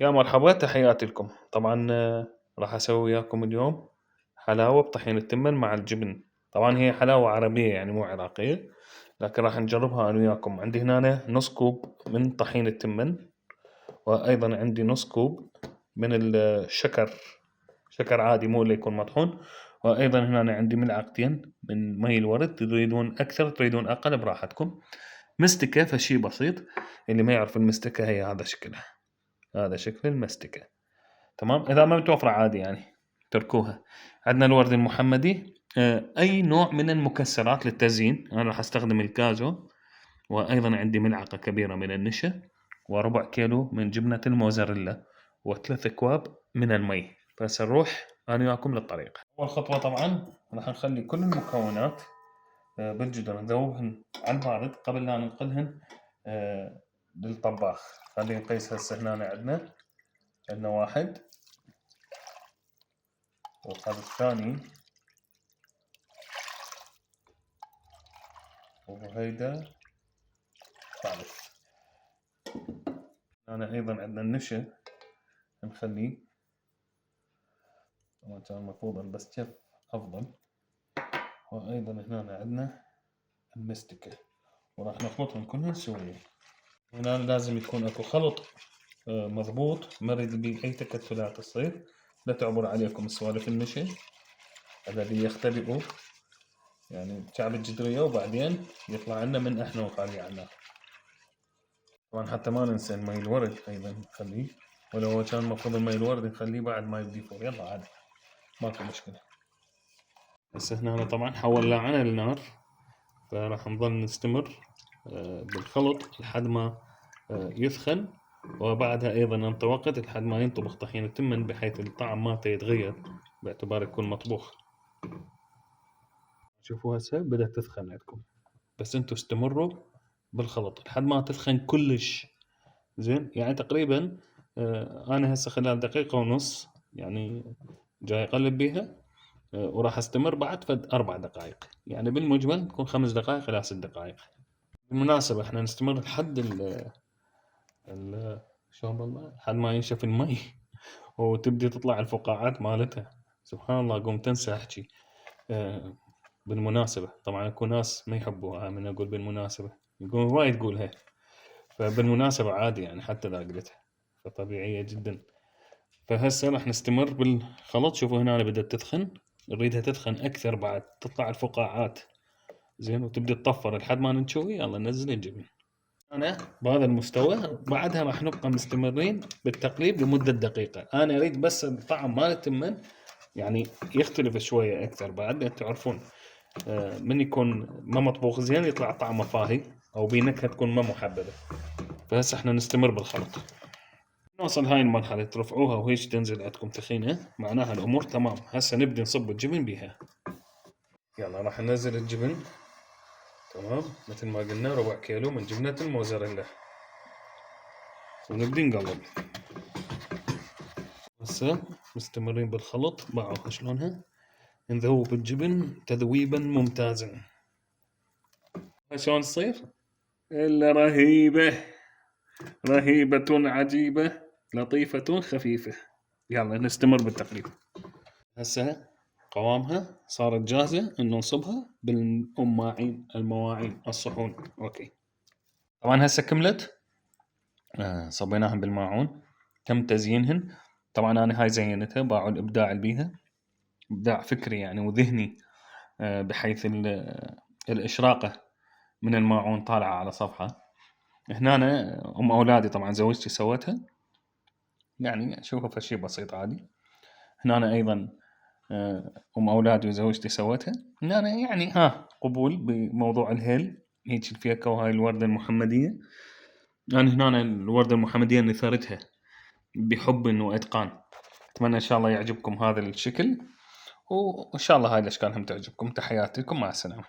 يا مرحبا، تحياتي لكم. طبعا راح أسوي وياكم اليوم حلاوة بطحين التمن مع الجبن. طبعا هي حلاوة عربية يعني مو عراقية، لكن راح نجربها أنا وياكم. عندي هنا نص كوب من طحين التمن، وأيضا عندي نص كوب من الشكر، شكر عادي مو اللي يكون مطحون. وأيضا هنا عندي ملعقتين من مي الورد، تريدون أكثر تريدون أقل براحتكم. مستكة فشي بسيط، اللي ما يعرف المستكة هي هذا شكلها، هذا شكل المستكة. تمام، اذا ما متوفرة عادي يعني تركوها. عندنا الورد المحمدي، اي نوع من المكسرات للتزيين. انا راح استخدم الكاجو، وايضا عندي ملعقة كبيرة من النشا، وربع كيلو من جبنة الموزاريلا، وثلاث اكواب من المي. بس نروح انا وياكم للطريقة. اول خطوة طبعا راح نخلي كل المكونات بالجدر نذوبهن على البارد قبل لا ننقلهن للطباخ. خلينا نقيس هسه. هنا عندنا واحد، وهذا الثاني، وهيدا ثالث. أنا أيضا عندنا النشا نخليه، طبعا كان المفروض بس كف أفضل. وأيضا هنا عندنا المستكة، وراح نخلطهم كلهم سويا. هنا لازم يكون أكو خلط مضبوط، ما نريد بيه أي تكتلات تصير، لا تعبر عليكم سوالف النشا الذي يختبئوا يعني شعب الجدرية، وبعدين يطلع لنا من احنا وخالي عنا. طبعا حتى ما ننسى المي الورد ايضا نخليه، ولو هو كان المفروض المي الورد نخليه بعد ما يبدي فور. يلا عادي ماكو مشكلة. بس هنا طبعا حولنا عن النار، فراح نظل نستمر بالخلط لحد ما يثخن، وبعدها ايضا ننطي وقت لحد ما ينطبخ طحين التمن بحيث الطعم مالته يتغير باعتبار يكون مطبوخ. شوفوا هسه بدأت تثخن عندكم، بس انتوا استمروا بالخلط لحد ما تثخن كلش. زين، يعني تقريبا انا هسه خلال دقيقة ونص يعني جاي اقلب بيها، وراح استمر بعد فد 4 دقائق، يعني بالمجمل تكون 5 دقائق الى 6 دقائق. بالمناسبة احنا نستمر لحد ال شلون بالله لحد ما ينشف المي وتبدي تطلع الفقاعات مالتها. سبحان الله قوم تنسى احكي. بالمناسبة طبعا اكو ناس ما يحبوها من اقول بالمناسبة، يقول وايد تقولها، فبالمناسبة عادي يعني حتى اذا قلتها فطبيعية جدا. فهسه راح نستمر بالخلط. شوفوا هنا بدأت تثخن، نريدها تثخن أكثر بعد، تطلع الفقاعات زين وتبدأ تطفر لحد ما نشوي. يلا ننزل الجبن. أنا بهذا المستوى بعدها راح نبقى مستمرين بالتقليب لمدة دقيقة. أنا أريد بس الطعم مال التمن يعني يختلف شوية أكثر. بعد تعرفون من يكون ما مطبوخ زين يطلع طعمه فاهي، أو بنكهة تكون ما محببة. فهسه احنا نستمر بالخلط. نوصل هاي المرحلة ترفعوها وهيش تنزل عندكم تخينة، معناها الأمور تمام. هسه نبدي نصب الجبن بيها. يلا راح ننزل الجبن. تمام، مثل ما قلنا ربع كيلو من جبنة الموزاريلا، ونبدي نقلب. هسه مستمرين بالخلط. باعوها شلونها، نذوب الجبن تذويبا ممتازا. شلون تصير؟ إلا رهيبة، رهيبة عجيبة لطيفة خفيفة. يلا نستمر بالتقليب. هسه قوامها صارت جاهزة إنه نصبها بالمواعين، المواعين الصحون. أوكي، طبعا هسه كملت. صبيناهم بالماعون، تم تزيينهن. طبعا أنا هاي زينتها، باعوا الإبداع اللي بيها، إبداع فكري يعني وذهني، بحيث الإشراقة من الماعون طالعة على صفحة. هنا أنا أم أولادي طبعا زوجتي سوتها، يعني أشوفها فشي بسيط عادي. هنا أنا أيضا أم أولادي وزوجتي سوتها. إن أنا يعني قبول بموضوع الهيل، هيك الفيكة وهاي الوردة المحمدية. أنا هنا الوردة المحمدية نثرتها بحب وإتقان. أتمنى إن شاء الله يعجبكم هذا الشكل، وإن شاء الله هاي الأشكال هم تعجبكم. تحياتي لكم، مع السلامة.